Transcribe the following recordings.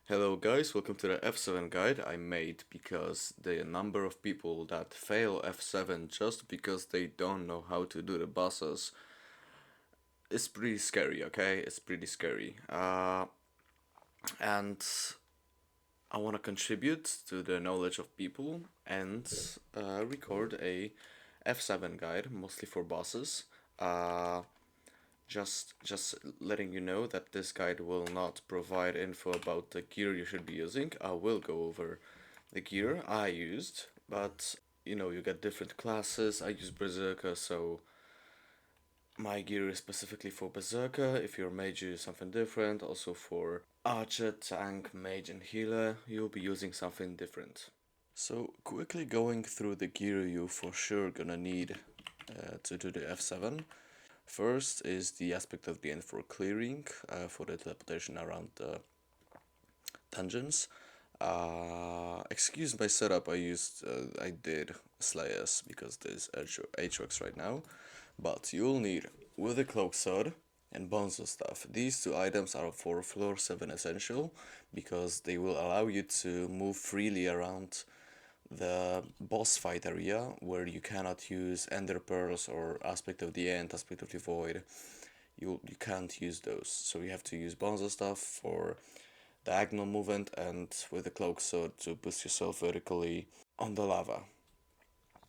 Hello guys, welcome to the F7 guide I made because the number of people that fail F7 just because they don't know how to do the bosses is pretty scary, okay? It's pretty scary. And I want to contribute to the knowledge of people and record a F7 guide, mostly for bosses. Uh, just letting you know that this guide will not provide info about the gear you should be using. I will go over the gear I used, but you get different classes. I use Berserker, so my gear is specifically for Berserker. If you're mage, you use something different. Also for Archer, Tank, Mage, and Healer, you'll be using something different. So quickly going through the gear you for sure gonna need to do the F7. First is the aspect of the end for clearing, for the teleportation around the dungeons. Excuse my setup, I did Slayers because there's HOX right now, but you'll need with the cloak sword and bonzo stuff. These two items are for floor 7 essential because they will allow you to move freely around the boss fight area where you cannot use ender pearls or aspect of the end, aspect of the void. You can't use those, so you have to use bonzo stuff for diagonal movement and with the cloak sword to boost yourself vertically on the lava.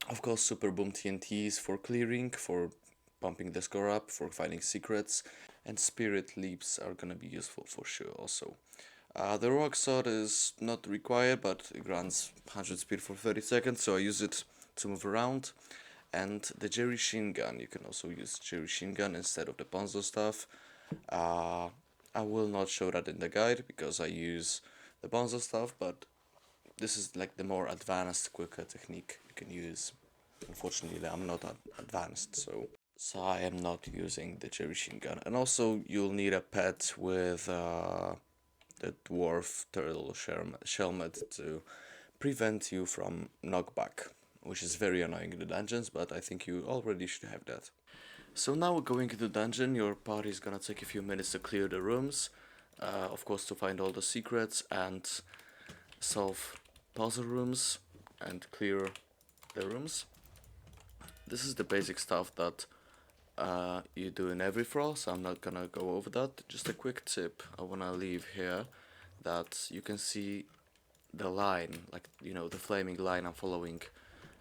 Of course, super boom TNTs for clearing, for pumping the score up, for finding secrets, and spirit leaps are gonna be useful for sure also. The rock sword is not required, but it grants 100 speed for 30 seconds, so I use it to move around. And the Jerry Shin gun, you can also use Jerry Shin gun instead of the Bonzo stuff. I will not show that in the guide because I use the Bonzo stuff, but this is like the more advanced, quicker technique you can use. Unfortunately, I'm not advanced, so I am not using the Jerry Shin gun. And also, you'll need a pet with the dwarf turtle shelmet to prevent you from knockback, which is very annoying in the dungeons, but I think you already should have that. So now going into the dungeon, your party is gonna take a few minutes to clear the rooms, of course to find all the secrets and solve puzzle rooms and clear the rooms. This is the basic stuff that you do in every floor, so I'm not gonna go over that. Just a quick tip I wanna leave here, that you can see the line, like the flaming line I'm following.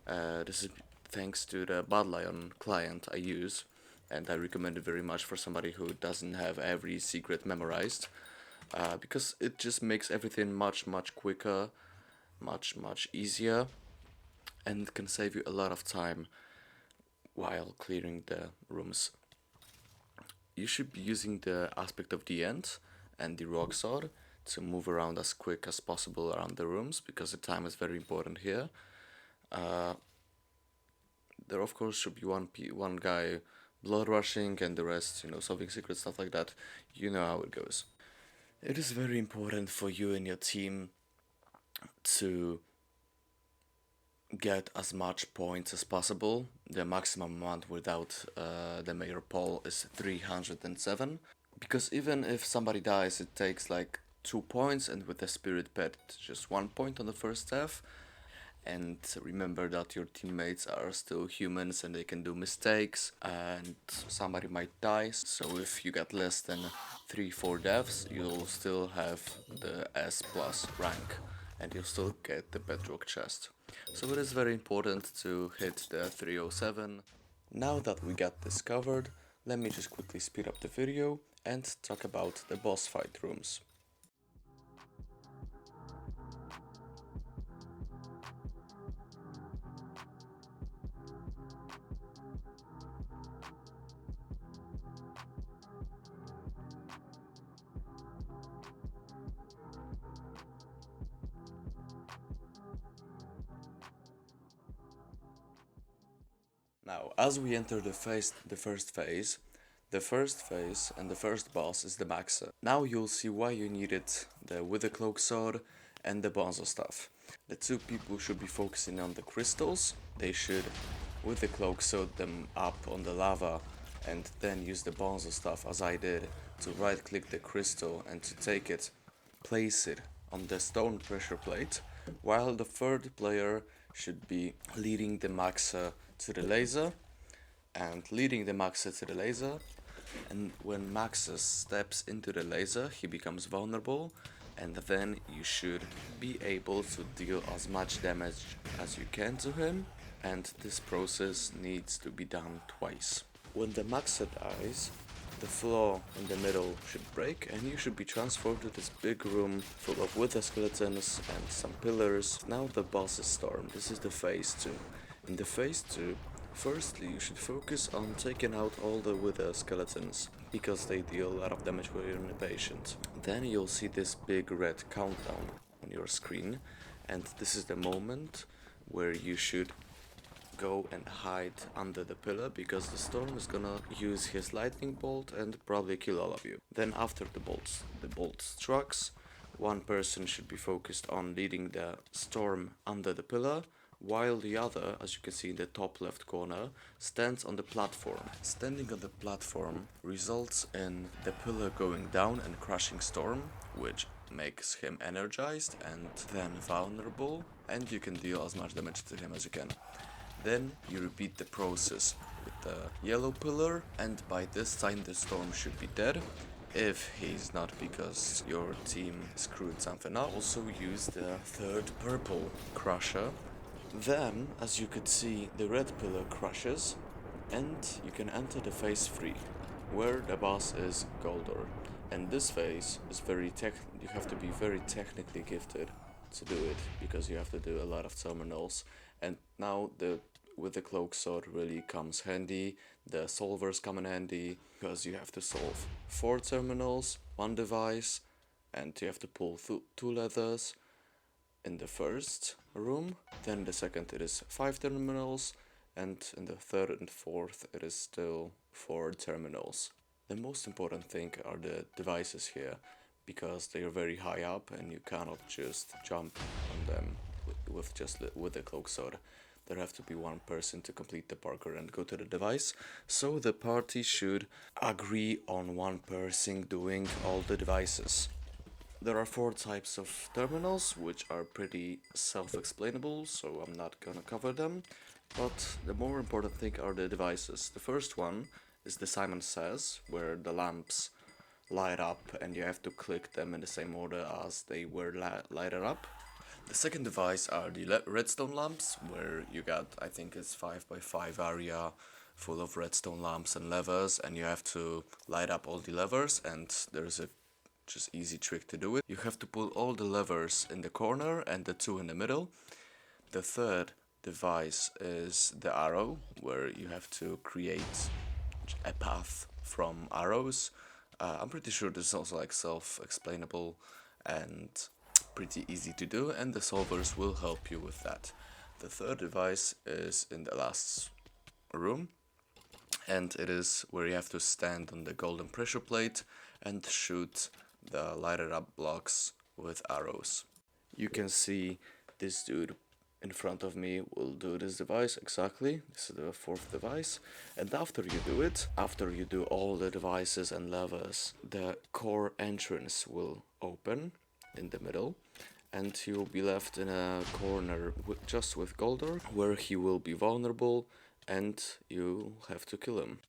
This is thanks to the Bad Lion client I use, and I recommend it very much for somebody who doesn't have every secret memorized, because it just makes everything much quicker, much easier, and can save you a lot of time while clearing the rooms. You should be using the aspect of the end and the rock sword to move around as quick as possible around the rooms because the time is very important here. There of course should be one guy blood rushing and the rest, solving secret stuff like that. You know how it goes. It is very important for you and your team to get as much points as possible. The maximum amount without the mayor poll is 307. Because even if somebody dies, it takes like 2 points, and with the spirit pet, just 1 point on the first death. And remember that your teammates are still humans and they can do mistakes, and somebody might die. So if you get less than 3-4 deaths, you'll still have the S plus rank and you'll still get the bedrock chest. So it is very important to hit the 307. Now that we got this covered, let me just quickly speed up the video and talk about the boss fight rooms. Now, as we enter the first phase and the first boss is the Maxa. Now you'll see why you needed the with the cloak sword and the bonzo stuff. The two people should be focusing on the crystals. They should, with the cloak sword, them up on the lava and then use the bonzo stuff as I did to right click the crystal and to take it, place it on the stone pressure plate, while the third player should be leading the Maxa to the laser and leading the Maxa to the laser. And when Maxa steps into the laser, he becomes vulnerable, and then you should be able to deal as much damage as you can to him, and this process needs to be done twice. When the Maxa dies, the floor in the middle should break, and you should be transferred to this big room full of wither skeletons and some pillars. Now the boss is Storm. This is the phase 2. In the phase 2, firstly you should focus on taking out all the wither skeletons, because they deal a lot of damage when you're impatient. Then you'll see this big red countdown on your screen, and this is the moment where you should go and hide under the pillar, because the storm is gonna use his lightning bolt and probably kill all of you. Then after the bolt strikes, one person should be focused on leading the storm under the pillar, while the other, as you can see in the top left corner, stands on the platform. Standing on the platform results in the pillar going down and crushing Storm, which makes him energized and then vulnerable, and you can deal as much damage to him as you can. Then you repeat the process with the yellow pillar, and by this time the Storm should be dead. If he's not, because your team screwed something up, also use the third purple crusher. Then, as you could see, the red pillar crushes, and you can enter the phase 3, where the boss is Goldor. And this phase is you have to be very technically gifted to do it, because you have to do a lot of terminals. And now with the cloak sword really comes handy. The solvers come in handy, because you have to solve 4 terminals, 1 device, and you have to pull 2 leathers in the first room. Then the second it is 5 terminals, and in the third and fourth it is still 4 terminals. The most important thing are the devices here, because they are very high up and you cannot just jump on them with the cloak sword. There have to be one person to complete the parkour and go to the device, so the party should agree on one person doing all the devices. There are 4 types of terminals, which are pretty self-explainable, so I'm not gonna cover them, but the more important thing are the devices. The first one is the Simon Says, where the lamps light up and you have to click them in the same order as they were lighted up. The second device are the redstone lamps, where you got, I think it's 5x5 area full of redstone lamps and levers, and you have to light up all the levers, and there's a just easy trick to do it. You have to pull all the levers in the corner and the 2 in the middle. The third device is the arrow, where you have to create a path from arrows. I'm pretty sure this is also like self-explainable and pretty easy to do, and the solvers will help you with that. The third device is in the last room, and it is where you have to stand on the golden pressure plate and shoot the lighted up blocks with arrows. You can see this dude in front of me will do this device exactly. This is the 4th device, and after you do it, after you do all the devices and levers, the core entrance will open in the middle, and he will be left in a corner just with Goldor, where he will be vulnerable and you have to kill him.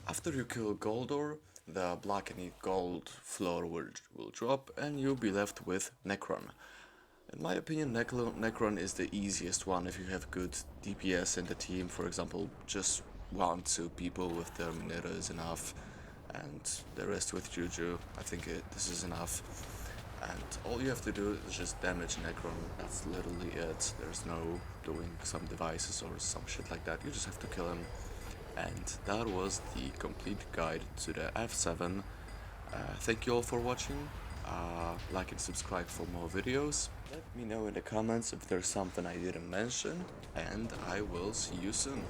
After you kill Goldor, the black and gold floor will drop, and you'll be left with Necron. In my opinion, Necron is the easiest one if you have good DPS in the team. For example, just 1-2 people with Terminator is enough, and the rest with Juju. I think this is enough. And all you have to do is just damage Necron. That's literally it. There's no doing some devices or some shit like that. You just have to kill him. And that was the complete guide to the F7. Thank you all for watching. Like and subscribe for more videos. Let me know in the comments if there's something I didn't mention, and I will see you soon.